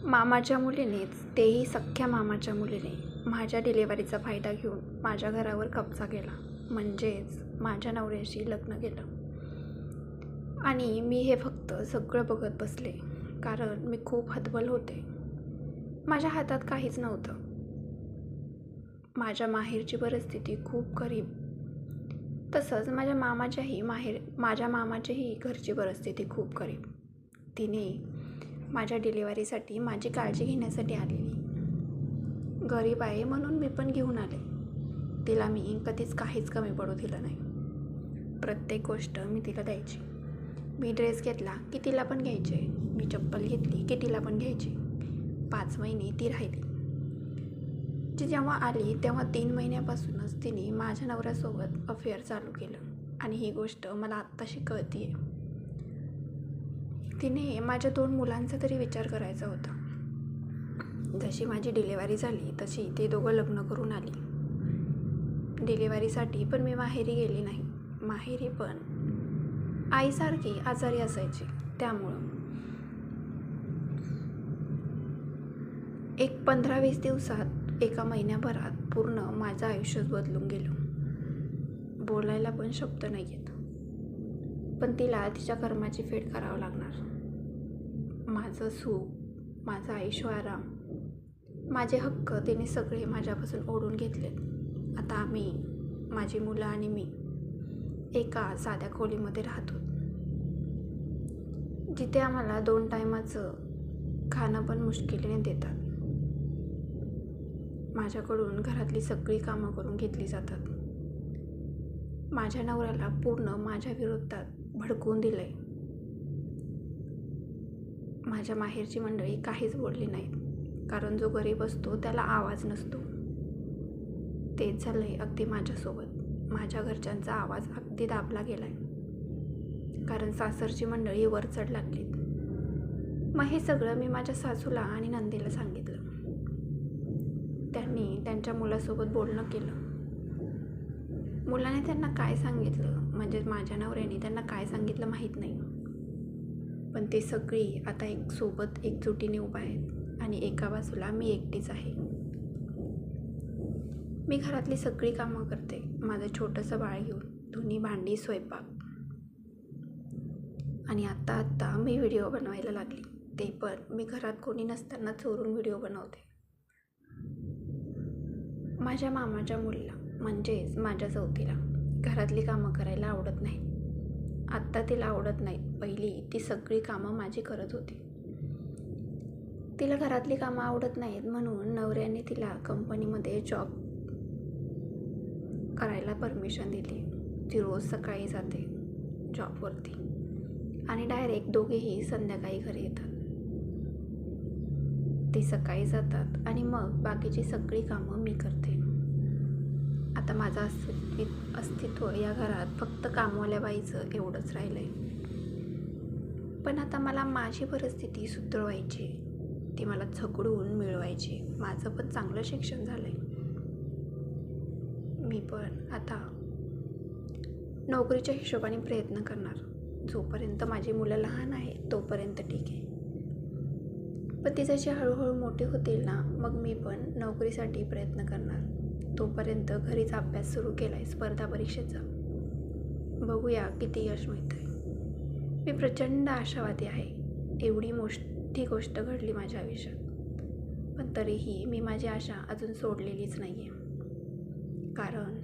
मामाच्या मुलीनेच, तेही सख्ख्या मामाच्या मुलीने, माझ्या डिलिव्हरीचा फायदा घेऊन माझ्या घरावर कब्जा केला. म्हणजेच माझ्या नवऱ्याशी लग्न केलं. आणि मी हे फक्त सगळं बघत बसले, कारण मी खूप हतबल होते. माझ्या हातात काहीच नव्हतं. माझ्या माहेरची परिस्थिती खूप गरीब. तसंच माझ्या मामाच्याही घरची परिस्थिती खूप गरीब. तिने माझ्या डिलिव्हरीसाठी माझी काळजी घेण्यासाठी आलेली. गरीब आहे म्हणून मी पण घेऊन आले. तिला मी कधीच काहीच कमी पडू दिलं नाही. प्रत्येक गोष्ट मी तिला द्यायची. मी ड्रेस घेतला की तिला पण घ्यायचे. मी चप्पल घेतली की तिला पण घ्यायची. 5 महिने ती राहिली. ती जेव्हा आली तेव्हा 3 महिन्यापासूनच तिने माझ्या नवऱ्यासोबत अफेअर चालू केलं. आणि ही गोष्ट मला आत्ताशी कळतीये. तिने माझ्या 2 मुलांचा तरी विचार करायचा होता. जशी माझी डिलिव्हरी झाली तशी ते दोघं लग्न करून आली. डिलिव्हरीसाठी पण मी माहेरी गेली नाही. माहेरी पण आईसारखी आजारी असायची. त्यामुळं एक 15-20 दिवसात, एका महिन्याभरात पूर्ण माझं आयुष्यच बदलून गेलं. बोलायला पण शब्द नाही येत. पण तिला तिच्या कर्माची फेड करावं लागणार. माझं सुख, माझं ऐशो आराम, माझे हक्क तिने सगळे माझ्यापासून ओढून घेतलेत. आता आम्ही, माझी मुलं आणि मी एका साध्या खोलीमध्ये राहतो, जिथे आम्हाला 2 टायमाचं खाणं पण मुश्किलीने देतात. माझ्याकडून घरातली सगळी कामं करून घेतली जातात. माझ्या नवऱ्याला पूर्ण माझ्या विरोधात भडकवून दिलंय. माझ्या माहेरची मंडळी काहीच बोलली नाहीत, कारण जो गरीब असतो त्याला आवाज नसतो. तेच झालंय अगदी माझ्यासोबत. माझ्या घरच्यांचा आवाज अगदी दाबला गेलाय, कारण सासरची मंडळी वरचढ लागलीत. मग हे सगळं मी माझ्या सासूला आणि नंदेला सांगितलं. त्यांनी त्यांच्या मुलासोबत बोलणं केलं. मुलाने त्यांना काय सांगितलं, म्हणजे माझ्या नवऱ्याने त्यांना काय सांगितलं माहीत नाही. पण ते सगळी आता एकजुटीने उभा आहेत आणि एका बाजूला मी एकटीच आहे. मी घरातली सगळी कामं करते, माझं छोटंसं बाळ घेऊन, धुणी, भांडी, स्वयंपाक. आणि आत्ता मी व्हिडिओ बनवायला लागली. ते पण मी घरात कोणी नसताना चोरून व्हिडिओ बनवते. माझ्या मामाच्या मुलीला, म्हणजेच माझ्या चौथीला, घरातली कामं करायला आवडत नाही. आत्ता तिला आवडत नाहीत. पहिली ती सगळी कामं माझी करत होती. तिला घरातली कामं आवडत नाहीत म्हणून नवऱ्याने तिला कंपनीमध्ये जॉब करायला परमिशन दिली. ती रोज सकाळी जाते जॉबवरती आणि डायरेक्ट दोघेही संध्याकाळी घरी येतात. ते सकाळी जातात आणि मग बाकीची सगळी कामं मी करते. आता माझं अस्तित्व या घरात फक्त कामवाल्या बाईचं एवढंच राहिलंय. पण आता मला माझी परिस्थिती सुधारवायची, ती मला झगडून मिळवायची. माझं पण चांगलं शिक्षण झालंय. मी पण आता नोकरीच्या हिशोबाने प्रयत्न करणार. जोपर्यंत माझी मुलं लहान आहेत तोपर्यंत ठीक आहे. पण ती जशी हळूहळू मोठी होतील ना, मग मी पण नोकरीसाठी प्रयत्न करणार. तोपर्यंत घरीच अभ्यास सुरू केला आहे स्पर्धा परीक्षेचा. बघूया किती यश मिळतंय. मी प्रचंड आशावादी आहे. एवढी मोठी गोष्ट घडली माझ्या आयुष्यात, पण तरीही मी माझी आशा अजून सोडलेलीच नाही आहे. कारण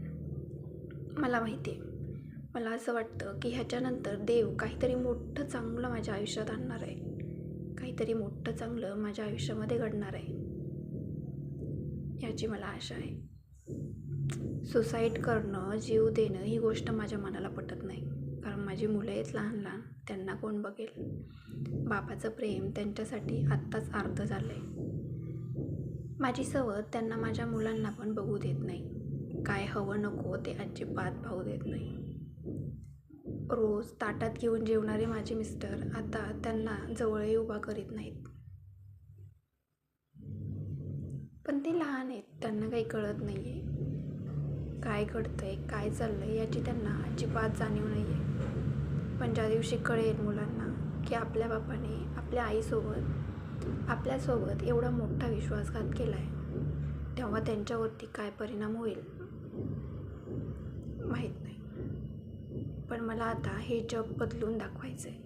मला माहिती आहे, मला असं वाटतं की ह्याच्यानंतर देव काहीतरी मोठं चांगलं माझ्या आयुष्यात आणणार आहे. काहीतरी मोठं चांगलं माझ्या आयुष्यामध्ये घडणार आहे, याची मला आशा आहे. सुसाईड करणं, जीव देणं ही गोष्ट माझ्या मनाला पटत नाही. कारण माझी मुलं आहेत लहान लहान, त्यांना कोण बघेल. बापाचं प्रेम त्यांच्यासाठी आत्ताच अर्ध झालं आहे. माझी सवत त्यांना माझ्या मुलांना पण बघू देत नाही. काय हवं नको ते अजिबात पाहू देत नाही. रोज ताटात घेऊन जेवणारे माझे मिस्टर आता त्यांना जवळही उभा करीत नाहीत. पण ते लहान आहेत, त्यांना काही कळत नाही आहे. काय घडतंय, काय चाललंय याची त्यांना अजिबात जाणीव नाही आहे. पण ज्या दिवशी कळेल मुलांना की आपल्या बापाने आपल्या आईसोबत आपल्यासोबत एवढा मोठा विश्वासघात केला आहे तेव्हा त्यांच्यावरती काय परिणाम होईल माहीत नाही. पण मला आता हे जग बदलून दाखवायचं आहे.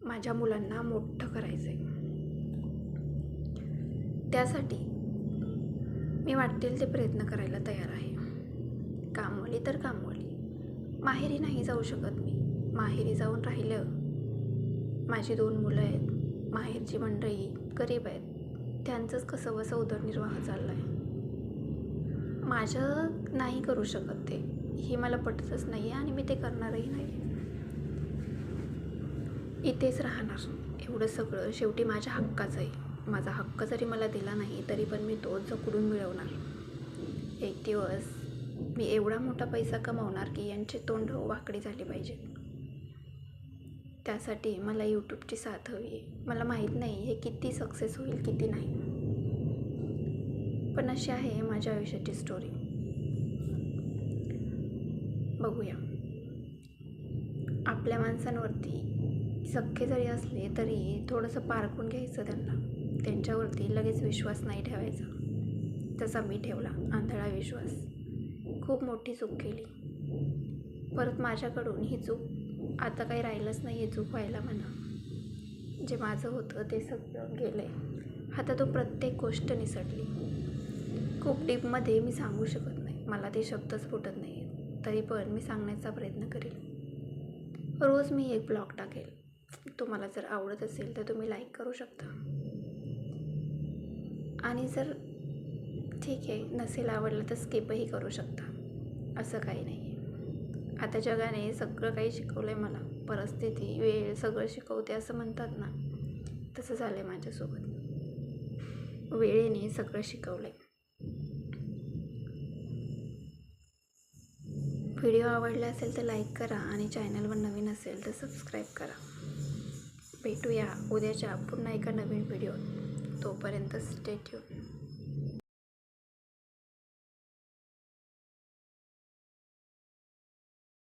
माझ्या मुलांना मोठं करायचं आहे. त्यासाठी मी वाटेल ते प्रयत्न करायला तयार आहे. कामवाली तर कामवाली, माहेरी नाही जाऊ शकत मी. माहेरी जाऊन राहिलं, माझी 2 मुलं आहेत, माहेरची मंडळी गरीब आहेत, त्यांचंच कसं बसं उदरनिर्वाह चालला आहे. माझं नाही करू शकत ते, ही मला पटतच नाही आहे आणि मी ते करणारही नाही. इथेच राहणार. एवढं सगळं शेवटी माझ्या हक्काचं आहे. माझा हक्क जरी मला दिला नाही तरी पण मी तो जकडून मिळवणार. एक दिवस मी एवढा मोठा पैसा कमावणार की यांचे तोंड वाकडी झाले पाहिजेत. त्यासाठी मला यूट्यूबची साथ हवी आहे. मला माहीत नाही हे किती सक्सेस होईल किती नाही, पण अशी आहे माझ्या आयुष्याची स्टोरी. बघूया. आपल्या माणसांवरती सख्खे जरी असले तरी थोडंसं पारखून घ्यायचं त्यांना. त्यांच्यावरती लगेच विश्वास नाही ठेवायचा. तसा मी ठेवला आंधळा विश्वास. खूप मोठी चूक केली. परत माझ्याकडून ही चूक आता काही राहिलंच नाही आहे चूक व्हायला म्हणा. जे माझं होतं ते सगळं गेलं आहे. आता तो प्रत्येक गोष्ट निसटली. खूप डीपमध्ये मी सांगू शकत नाही, मला ते शब्दच फुटत नाही आहेत. तरी पण मी सांगण्याचा प्रयत्न करेल. रोज मी एक ब्लॉग टाकेल. तुम्हाला जर आवडत असेल तर तुम्ही लाईक करू शकता, आणि जर ठीक आहे नसेल आवडलं तर स्किपही करू शकता. असं काही नाही आहे. आता जगाने सगळं काही शिकवलं आहे मला. परिस्थिती, वेळ सगळं शिकवते असं म्हणतात ना, तसं झालं आहे माझ्यासोबत. वेळेने सगळं शिकवलं आहे. व्हिडिओ आवडला असेल तर लाईक करा आणि चॅनलवर नवीन असेल तर सबस्क्राईब करा. भेटूया उद्याच्या पुन्हा एका नवीन व्हिडिओत. तोपर्यंत स्टे ट्यून.